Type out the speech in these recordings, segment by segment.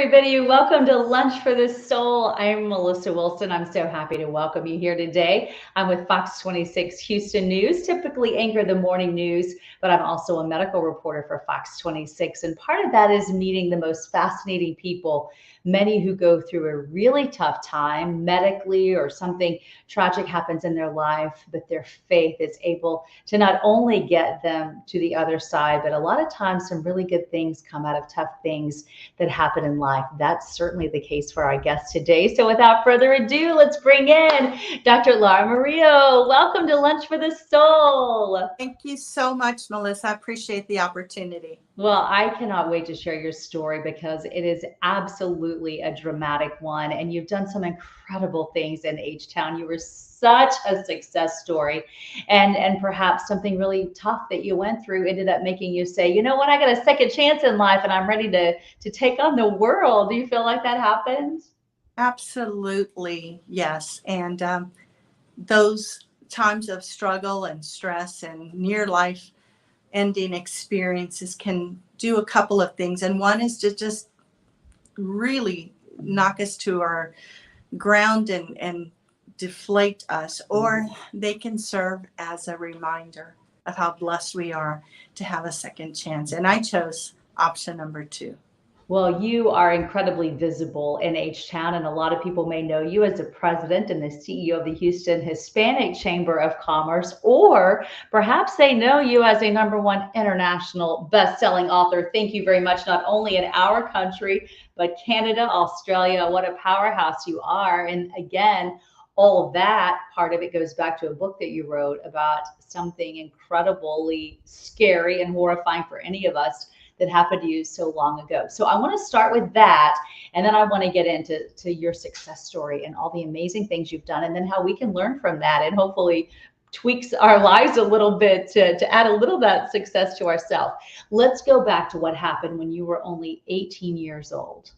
everybody. Welcome to Lunch for the Soul. I'm Melissa Wilson. I'm so happy to welcome you here today. I'm with Fox 26 Houston News, typically anchor the morning news, but I'm also a medical reporter for Fox 26. And part of that is meeting the most fascinating people, many who go through a really tough time medically or something tragic happens in their life, but their faith is able to not only get them to the other side, but a lot of times some really good things come out of tough things that happen in life. That's certainly the case for our guest today. So without further ado, let's bring in Dr. Laura Murillo. Welcome to Lunch for the Soul. Thank you so much, Melissa. I appreciate the opportunity. Well, I cannot wait to share your story because it is absolutely a dramatic one. And you've done some incredible things in H-Town. You were such a success story. And perhaps something really tough that you went through ended up making you say, you know what, I got a second chance in life and I'm ready to take on the world. Do you feel like that happened? Absolutely, yes. And those times of struggle and stress and near life ending experiences can do a couple of things. And one is to just really knock us to our ground and deflate us, or they can serve as a reminder of how blessed we are to have a second chance. And I chose option number two. Well, you are incredibly visible in H-Town, and a lot of people may know you as the president and the CEO of the Houston Hispanic Chamber of Commerce, or perhaps they know you as a #1 international best-selling author. Thank you very much, not only in our country, but Canada, Australia. What a powerhouse you are. And again, all of that, part of it goes back to a book that you wrote about something incredibly scary and horrifying for any of us that happened to you so long ago. So I want to start with that, and then I want to get into your success story and all the amazing things you've done, and then how we can learn from that and hopefully tweaks our lives a little bit to add a little of that success to ourselves. Let's go back to what happened when you were only 18 years old.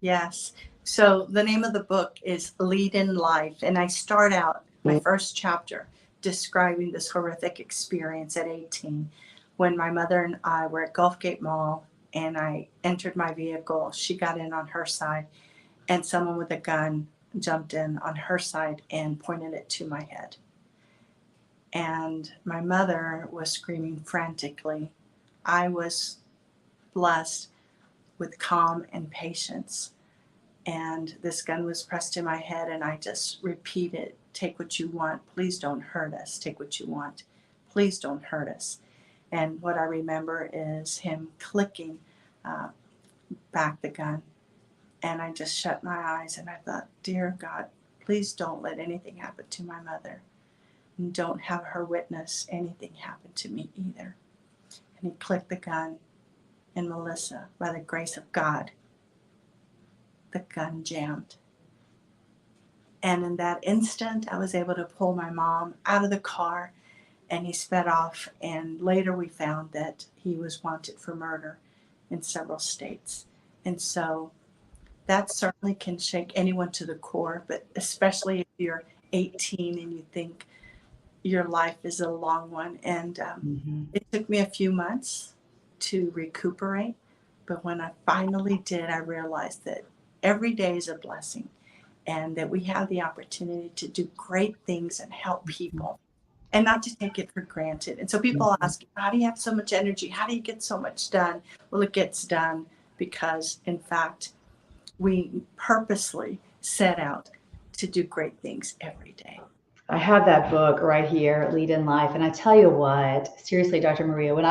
Yes. So the name of the book is Lead in Life. And I start out my first chapter describing this horrific experience at 18 when my mother and I were at Gulfgate Mall and I entered my vehicle. She got in on her side and someone with a gun jumped in on her side and pointed it to my head. And my mother was screaming frantically. I was blessed with calm and patience. And this gun was pressed to my head, and I just repeated, take what you want. Please don't hurt us. Take what you want. Please don't hurt us. And what I remember is him clicking back the gun. And I just shut my eyes and I thought, dear God, please don't let anything happen to my mother. And don't have her witness anything happen to me either. And he clicked the gun. And Melissa, by the grace of God, the gun jammed. And in that instant, I was able to pull my mom out of the car and he sped off. And later we found that he was wanted for murder in several states. And so that certainly can shake anyone to the core, but especially if you're 18 and you think your life is a long one. And it took me a few months to recuperate. But when I finally did, I realized that every day is a blessing and that we have the opportunity to do great things and help people and not to take it for granted. And so people ask, how do you have so much energy? How do you get so much done? Well, it gets done because, in fact, we purposely set out to do great things every day. I have that book right here, Lead in Life. And I tell you what, seriously, Dr. Maria, when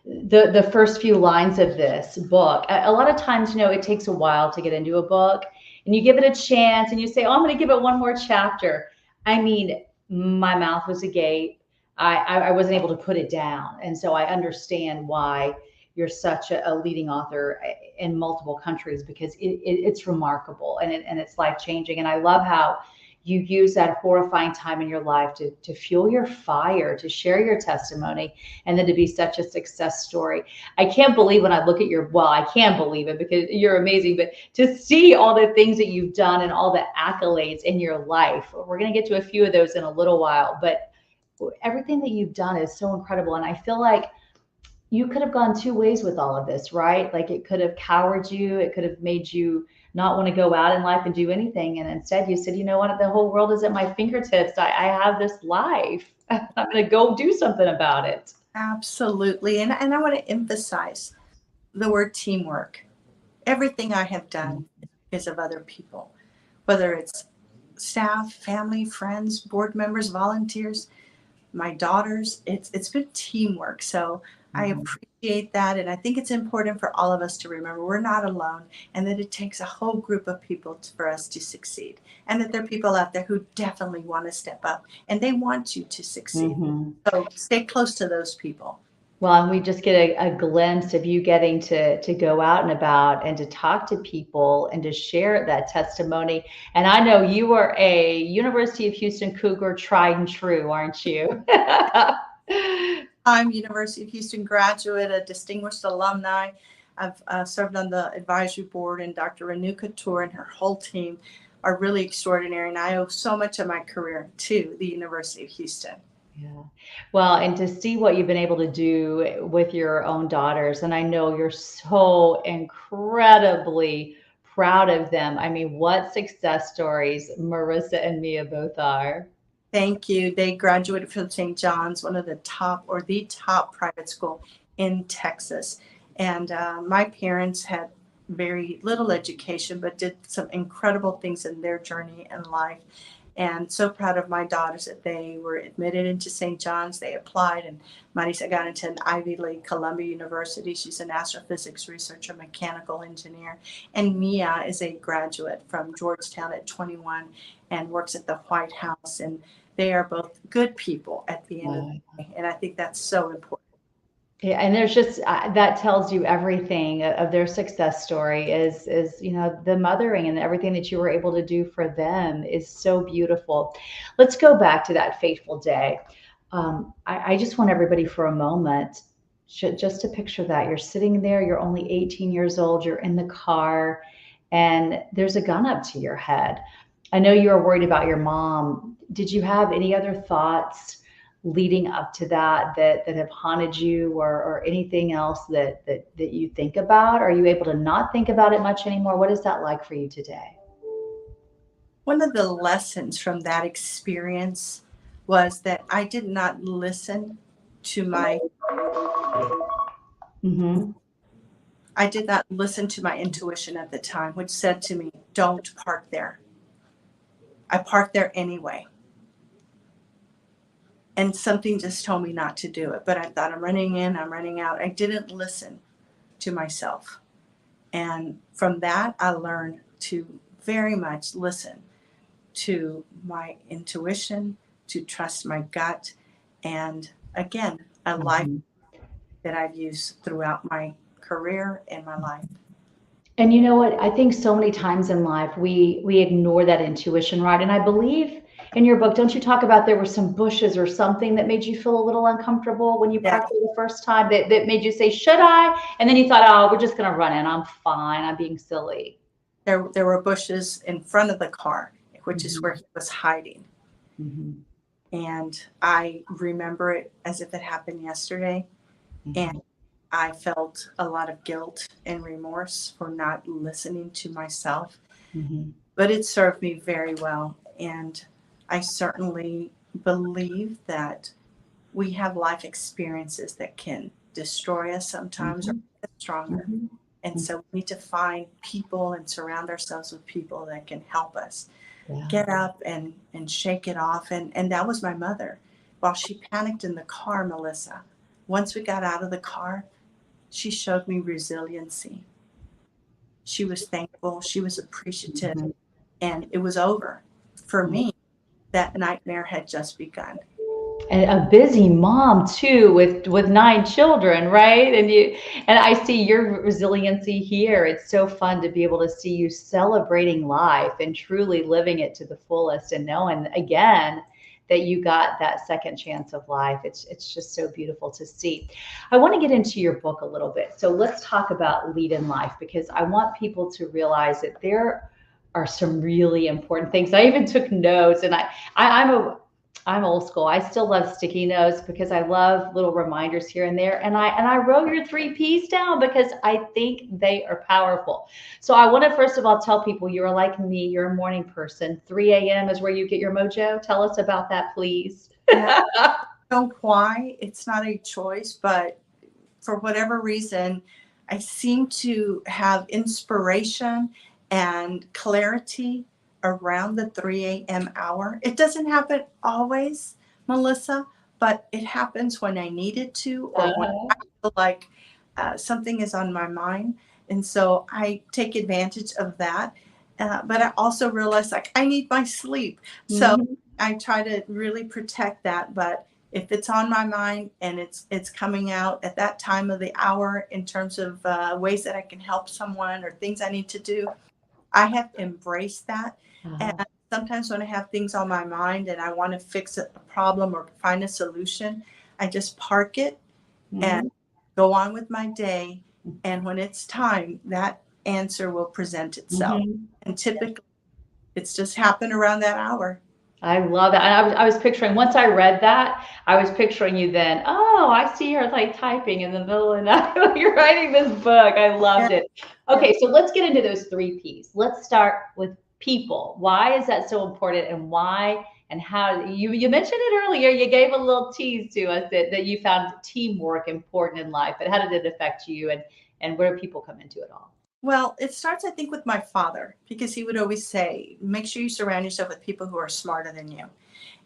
the first few lines of this book, a lot of times, it takes a while to get into a book and you give it a chance and you say, oh, I'm going to give it one more chapter. I mean, my mouth was agape. I wasn't able to put it down. And so I understand why you're such a leading author in multiple countries, because it's remarkable and it's life-changing. And I love how you use that horrifying time in your life to fuel your fire, to share your testimony, and then to be such a success story. I can't believe when I look at I can believe it because you're amazing, but to see all the things that you've done and all the accolades in your life, we're going to get to a few of those in a little while, but everything that you've done is so incredible. And I feel like you could have gone two ways with all of this, right? Like it could have cowered you, it could have made you not want to go out in life and do anything. And instead you said, you know what, the whole world is at my fingertips. I have this life. I'm going to go do something about it. Absolutely. And I want to emphasize the word teamwork. Everything I have done is of other people, whether it's staff, family, friends, board members, volunteers, my daughters. It's been teamwork. So I Mhm. appreciate that. And I think it's important for all of us to remember we're not alone and that it takes a whole group of people for us to succeed. And that there are people out there who definitely want to step up and they want you to succeed. Mhm. So stay close to those people. Well, and we just get a glimpse of you getting to go out and about and to talk to people and to share that testimony. And I know you are a University of Houston Cougar tried and true, aren't you? I'm University of Houston graduate, a distinguished alumni. I've served on the advisory board, and Dr. Renu Couture and her whole team are really extraordinary. And I owe so much of my career to the University of Houston. Yeah. Well, and to see what you've been able to do with your own daughters, and I know you're so incredibly proud of them. I mean, what success stories Marissa and Mia both are. Thank you. They graduated from St. John's, one of the top or the top private school in Texas. And my parents had very little education, but did some incredible things in their journey in life. And so proud of my daughters that they were admitted into St. John's. They applied, and Marisa got into an Ivy League, Columbia University. She's an astrophysics researcher, mechanical engineer. And Mia is a graduate from Georgetown at 21 and works at the White House. And they are both good people at the end of the day. And I think that's so important. Yeah, and there's just that tells you everything of their success story is you know the mothering and everything that you were able to do for them is so beautiful. Let's go back to that fateful day. I just want everybody for a moment just to picture that you're sitting there, you're only 18 years old, you're in the car, and there's a gun up to your head. I know you were worried about your mom. Did you have any other thoughts leading up to that have haunted you or anything else that you think about? Are you able to not think about it much anymore? What is that like for you today? One of the lessons from that experience was that I did not listen to my Mm-hmm. I did not listen to my intuition at the time, which said to me, don't park there. I parked there anyway. And something just told me not to do it. But I thought, I'm running in, I'm running out. I didn't listen to myself. And from that, I learned to very much listen to my intuition, to trust my gut. And again, a life Mm-hmm. that I've used throughout my career and my life. And you know what? I think so many times in life we ignore that intuition, right? And I believe in your book, don't you talk about there were some bushes or something that made you feel a little uncomfortable when you Yeah, parked there the first time that made you say, should I? And then you thought, oh, we're just gonna run in. I'm fine. I'm being silly. there were bushes in front of the car, which is Mm-hmm. where he was hiding. Mm-hmm. And I remember it as if it happened yesterday. And Mm-hmm. I felt a lot of guilt and remorse for not listening to myself, Mm-hmm. but it served me very well. And I certainly believe that we have life experiences that can destroy us sometimes or Mm-hmm. make us stronger. And Mm-hmm. so we need to find people and surround ourselves with people that can help us Yeah. get up and shake it off. And that was my mother. While she panicked in the car, Melissa, once we got out of the car, she showed me resiliency. She was thankful, she was appreciative, Mhm. and it was over. For Yeah. me, that nightmare had just begun. And a busy mom too, with nine children, right? And I see your resiliency here. It's so fun to be able to see you celebrating life and truly living it to the fullest, and knowing again that you got that second chance of life. It's just so beautiful to see. I want to get into your book a little bit. So let's talk about lead in life, because I want people to realize that there are some really important things. I even took notes, and I'm a I'm old school. I still love sticky notes because I love little reminders here and there. And I wrote your three P's down because I think they are powerful. So I want to first of all tell people you're like me, you're a morning person. 3 a.m. is where you get your mojo. Tell us about that, please. Yeah, I don't know why. It's not a choice, but for whatever reason, I seem to have inspiration and clarity around the 3 a.m. hour. It doesn't happen always, Melissa, but it happens when I need it to, or when I Uh, feel like something is on my mind. And so I take advantage of that. But I also realize like I need my sleep. So mhm. I try to really protect that. But if it's on my mind and it's coming out at that time of the hour in terms of ways that I can help someone or things I need to do, I have embraced that. And Uh-huh. sometimes when I have things on my mind and I want to fix a problem or find a solution, I just park it and Mhm. go on with my day. And when it's time, that answer will present itself. Mhm. And typically it's just happened around that hour. I love that. And I was picturing, once I read that, I was picturing you then. Oh, I see her like typing in the middle of the night. Like you're writing this book. I Yeah, loved it. yeah. Okay, so let's get into those three P's. Let's start with people. Why is that so important and why and how you mentioned it earlier. You gave a little tease to us that you found teamwork important in life, but how did it affect you and where do people come into it all? Well, it starts, I think, with my father because he would always say, make sure you surround yourself with people who are smarter than you.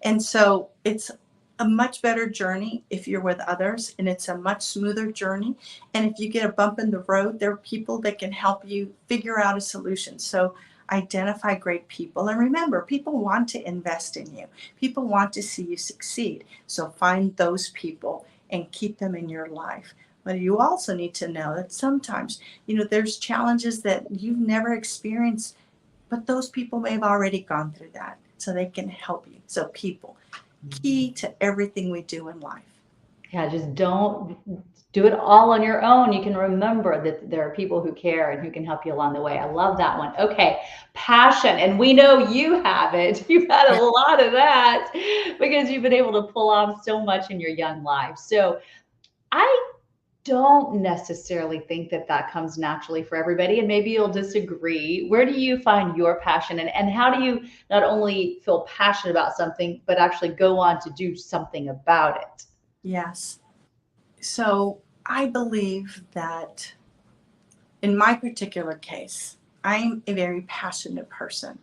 And so it's a much better journey if you're with others, and it's a much smoother journey. And if you get a bump in the road, there are people that can help you figure out a solution. So identify great people. And remember, people want to invest in you, people want to see you succeed. So find those people and keep them in your life. But you also need to know that sometimes, there's challenges that you've never experienced, but those people may have already gone through that. So they can help you. So people, key to everything we do in life. Yeah, just don't do it all on your own. You can remember that there are people who care and who can help you along the way. I love that one. Okay, passion. And we know you have it. You've had a Yeah. lot of that because you've been able to pull off so much in your young life. So I don't necessarily think that that comes naturally for everybody. And maybe you'll disagree. Where do you find your passion? And how do you not only feel passionate about something, but actually go on to do something about it? Yes. So I believe that in my particular case, I'm a very passionate person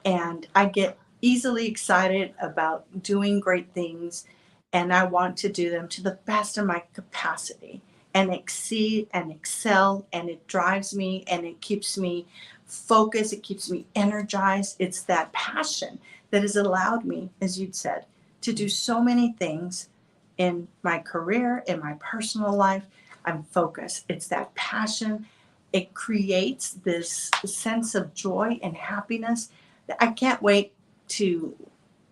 and I get easily excited about doing great things and I want to do them to the best of my capacity and exceed and excel, and it drives me and it keeps me focused, it keeps me energized. It's that passion that has allowed me, as you'd said, to do so many things in my career, in my personal life. I'm focused. It's that passion. It creates this sense of joy and happiness. I can't wait to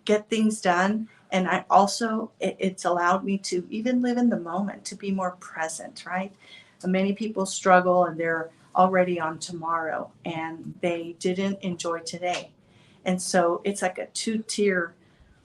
get things done. And I also, it's allowed me to even live in the moment, to be more present, right? Many people struggle and they're already on tomorrow and they didn't enjoy today. And so it's like a two-tier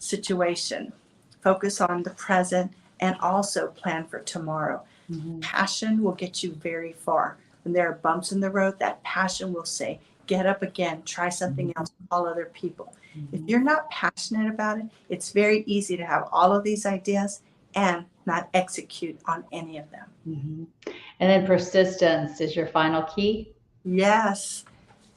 situation. Focus on the present and also plan for tomorrow. Mhm. Passion will get you very far. When there are bumps in the road, that passion will say, get up again, try something else, call other people. If Mhm. you're not passionate about it, it's very easy to have all of these ideas and not execute on any of them. Mhm. And then persistence is your final key. Yes.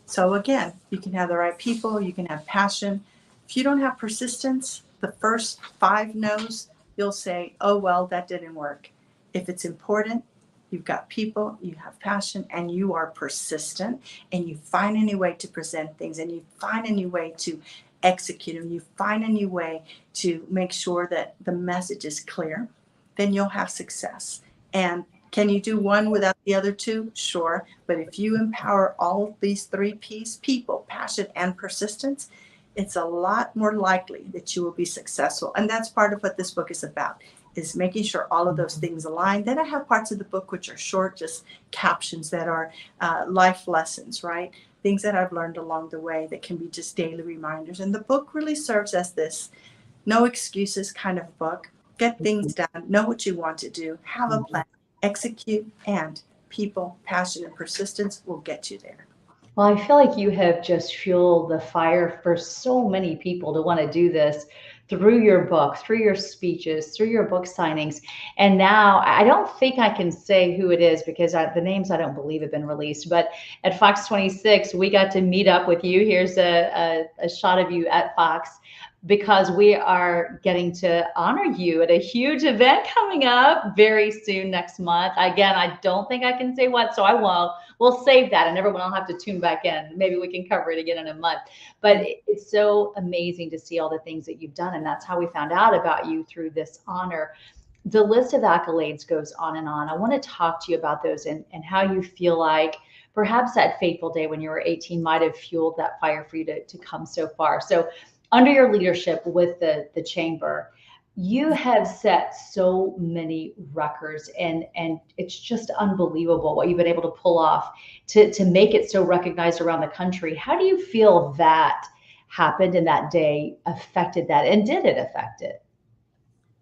So again, you can have the right people, you can have passion. If you don't have persistence, the first 5 no's, you'll say, oh, well, that didn't work. If it's important, you've got people, you have passion, and you are persistent, and you find a new way to present things, and you find a new way to execute, and you find a new way to make sure that the message is clear, then you'll have success. And can you do one without the other two? Sure. But if you empower all of these 3 P's, people, passion, and persistence, it's a lot more likely that you will be successful. And that's part of what this book is about, is making sure all of those things align. Then I have parts of the book which are short, just captions that are life lessons, right? Things that I've learned along the way that can be just daily reminders. And the book really serves as this no excuses kind of book. Get things done, know what you want to do, have a plan, execute, and people, passion, and persistence will get you there. Well, I feel like you have just fueled the fire for so many people to want to do this through your book, through your speeches, through your book signings. And now I don't think I can say who it is because the names I don't believe have been released. But at Fox 26, we got to meet up with you. Here's a shot of you at Fox because we are getting to honor you at a huge event coming up very soon next month. Again, I don't think I can say what, so I won't. We'll save that and everyone will have to tune back in. Maybe we can cover it again in a month. But it's so amazing to see all the things that you've done. And that's how we found out about you through this honor. The list of accolades goes on and on. I want to talk to you about those and how you feel like perhaps that fateful day when you were 18 might have fueled that fire for you to come so far. So under your leadership with the chamber, you have set so many records and it's just unbelievable what you've been able to pull off to make it so recognized around the country. How do you feel that happened and that day affected that, and did it affect it?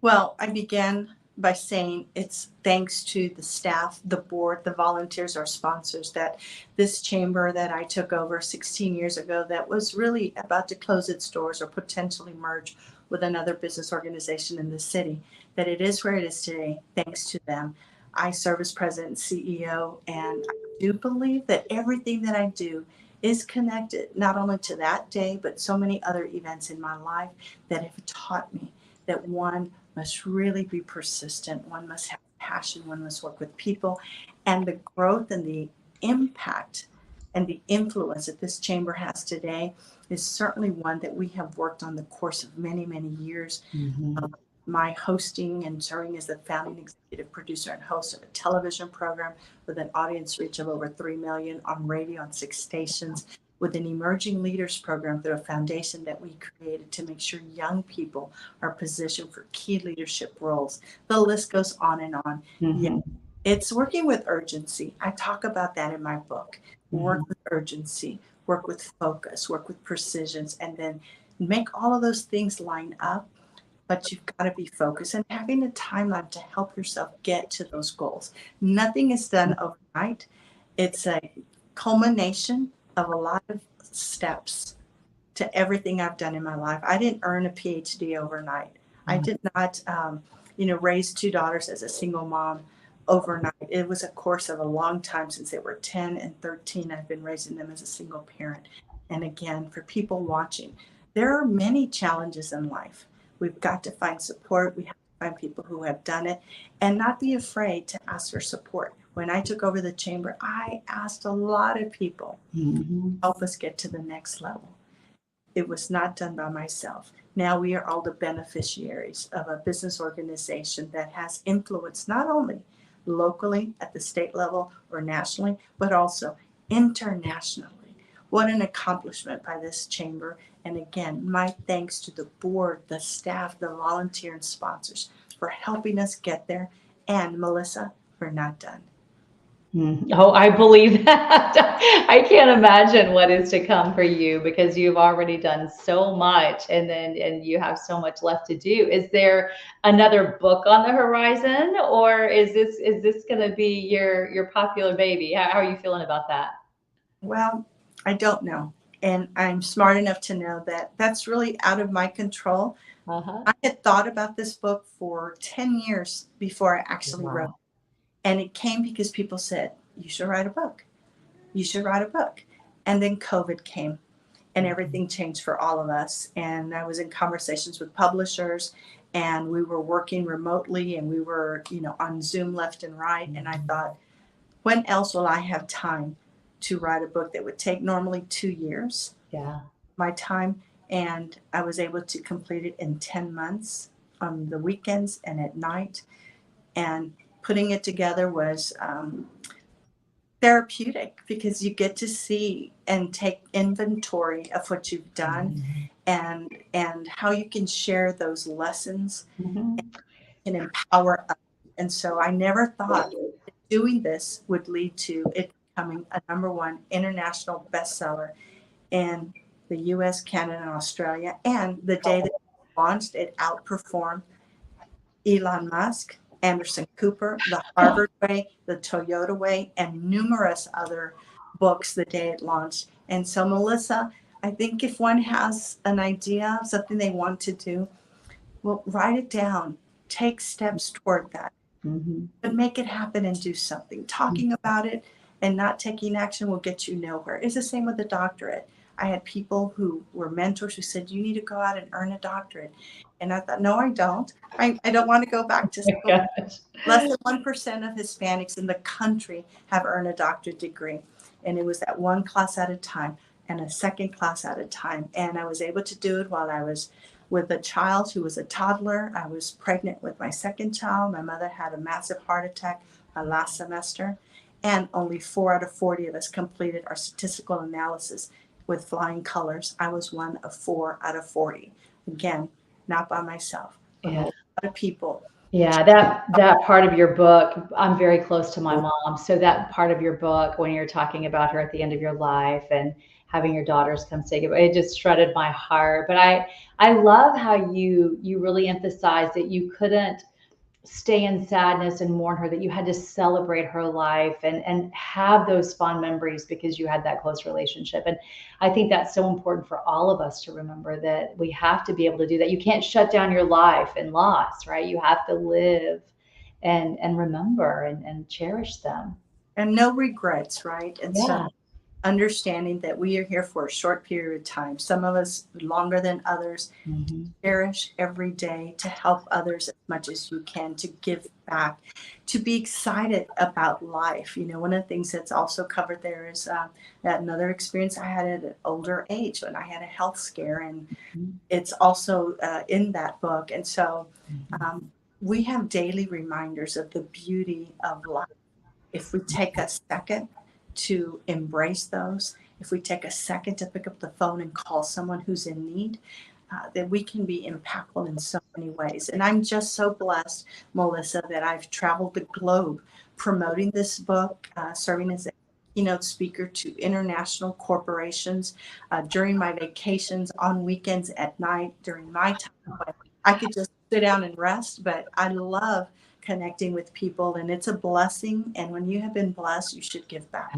Well, I began by saying it's thanks to the staff, the board, the volunteers, our sponsors, that this chamber that I took over 16 years ago that was really about to close its doors or potentially merge with another business organization in the city, that it is where it is today, thanks to them. I serve as president and CEO, and I do believe that everything that I do is connected not only to that day, but so many other events in my life that have taught me that one must really be persistent, one must have passion, one must work with people, and the growth and the impact and the influence that this chamber has today is certainly one that we have worked on the course of many, many years. Mm-hmm. My hosting and serving as the founding executive producer and host of a television program with an audience reach of over 3 million, on radio on 6 stations, with an emerging leaders program through a foundation that we created to make sure young people are positioned for key leadership roles. The list goes on and on. Yeah, Mm-hmm. it's working with urgency. I talk about that in my book. Mm-hmm. Work with urgency, work with focus, work with precision, and then make all of those things line up. But you've got to be focused and having a timeline to help yourself get to those goals. Nothing is done overnight. It's a culmination of a lot of steps to everything I've done in my life. I didn't earn a PhD overnight. I did not, raise 2 daughters as a single mom overnight. It was a course of a long time. Since they were 10 and 13, I've been raising them as a single parent. And again, for people watching, there are many challenges in life. We've got to find support. We have to find people who have done it and not be afraid to ask for support. When I took over the chamber, I asked a lot of people Mm-hmm. to help us get to the next level. It was not done by myself. Now we are all the beneficiaries of a business organization that has influence not only locally at the state level or nationally, but also internationally. What an accomplishment by this chamber. And again, my thanks to the board, the staff, the volunteer and sponsors for helping us get there. And Melissa, we're not done. Oh, I believe that. I can't imagine what is to come for you because you've already done so much and you have so much left to do. Is there another book on the horizon or is this going to be your popular baby? How are you feeling about that? Well, I don't know. And I'm smart enough to know that that's really out of my control. Uh-huh. I had thought about this book for 10 years before I actually wrote it. Wow. And it came because people said, you should write a book. You should write a book. And then COVID came and everything changed for all of us. And I was in conversations with publishers and we were working remotely and we were, on Zoom left and right. And I thought, when else will I have time to write a book that would take normally 2 years, Yeah. my time? And I was able to complete it in 10 months on the weekends and at night. And putting it together was therapeutic because you get to see and take inventory of what you've done and how you can share those lessons Mhm. and empower others. And so I never thought that doing this would lead to it becoming a #1 international bestseller in the US, Canada, and Australia. And the day that launched, it outperformed Elon Musk, Anderson Cooper, the Harvard Way, the Toyota Way, and numerous other books the day it launched. And so, Melissa, I think if one has an idea of something they want to do, well, write it down, take steps toward that, but make it happen and do something. Talking about it and not taking action will get you nowhere. It's the same with the doctorate. I had people who were mentors who said, you need to go out and earn a doctorate. And I thought, no, I don't. I don't want to go back to school. Gosh. Less than 1% of Hispanics in the country have earned a doctorate degree. And it was that one class at a time and a second class at a time. And I was able to do it while I was with a child who was a toddler. I was pregnant with my second child. My mother had a massive heart attack last semester. And only 4 out of 40 of us completed our statistical analysis with flying colors. I was one of 4 out of 40. Again, not by myself, but a lot of people. Yeah, that part of your book, I'm very close to my mom. So that part of your book, when you're talking about her at the end of your life and having your daughters come say goodbye, it just shredded my heart. But I love how you really emphasize that you couldn't stay in sadness and mourn her, that you had to celebrate her life and have those fond memories because you had that close relationship. And I think that's so important for all of us to remember, that we have to be able to do that. You can't shut down your life in loss, right? You have to live and remember and cherish them. And no regrets, right? And so Yeah. understanding that we are here for a short period of time, some of us longer than others. Cherish every day to help others as much as you can, to give back, to be excited about life. You know, one of the things that's also covered there is that another experience I had at an older age when I had a health scare, and it's also in that book. And so we have daily reminders of the beauty of life. If we take a second to embrace those, if we take a second to pick up the phone and call someone who's in need, that we can be impactful in so many ways. And I'm just so blessed, Melissa, that I've traveled the globe promoting this book, serving as a keynote speaker to international corporations during my vacations, on weekends, at night, during my time when I could just sit down and rest. But I love connecting with people, and it's a blessing. And when you have been blessed, you should give back.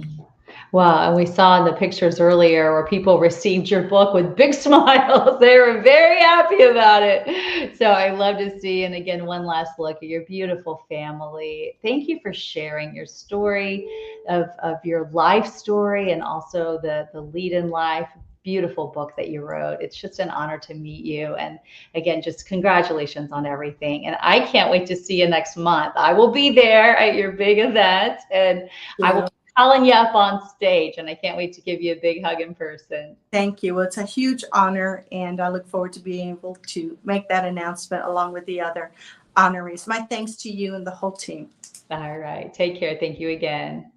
Well, and we saw in the pictures earlier where people received your book with big smiles. They were very happy about it. So I love to see. And again, one last look at your beautiful family. Thank you for sharing your story of your life story, and also the lead in life. Beautiful book that you wrote. It's just an honor to meet you. And again, just congratulations on everything. And I can't wait to see you next month. I will be there at your big event, and I will calling you up on stage, and I can't wait to give you a big hug in person. Thank you. Well, it's a huge honor, and I look forward to being able to make that announcement along with the other honorees. My thanks to you and the whole team. All right. Take care. Thank you again.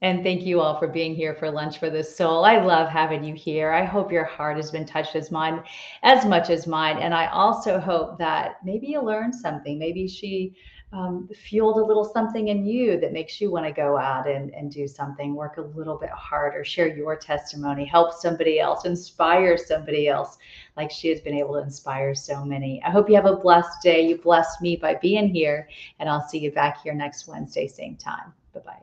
And thank you all for being here for Lunch for the Soul. I love having you here. I hope your heart has been touched as mine, as much as mine. And I also hope that maybe you learned something. Maybe she fueled a little something in you that makes you want to go out and do something, work a little bit harder, share your testimony, help somebody else, inspire somebody else, like she has been able to inspire so many. I hope you have a blessed day. You blessed me by being here, and I'll see you back here next Wednesday, same time. Bye-bye.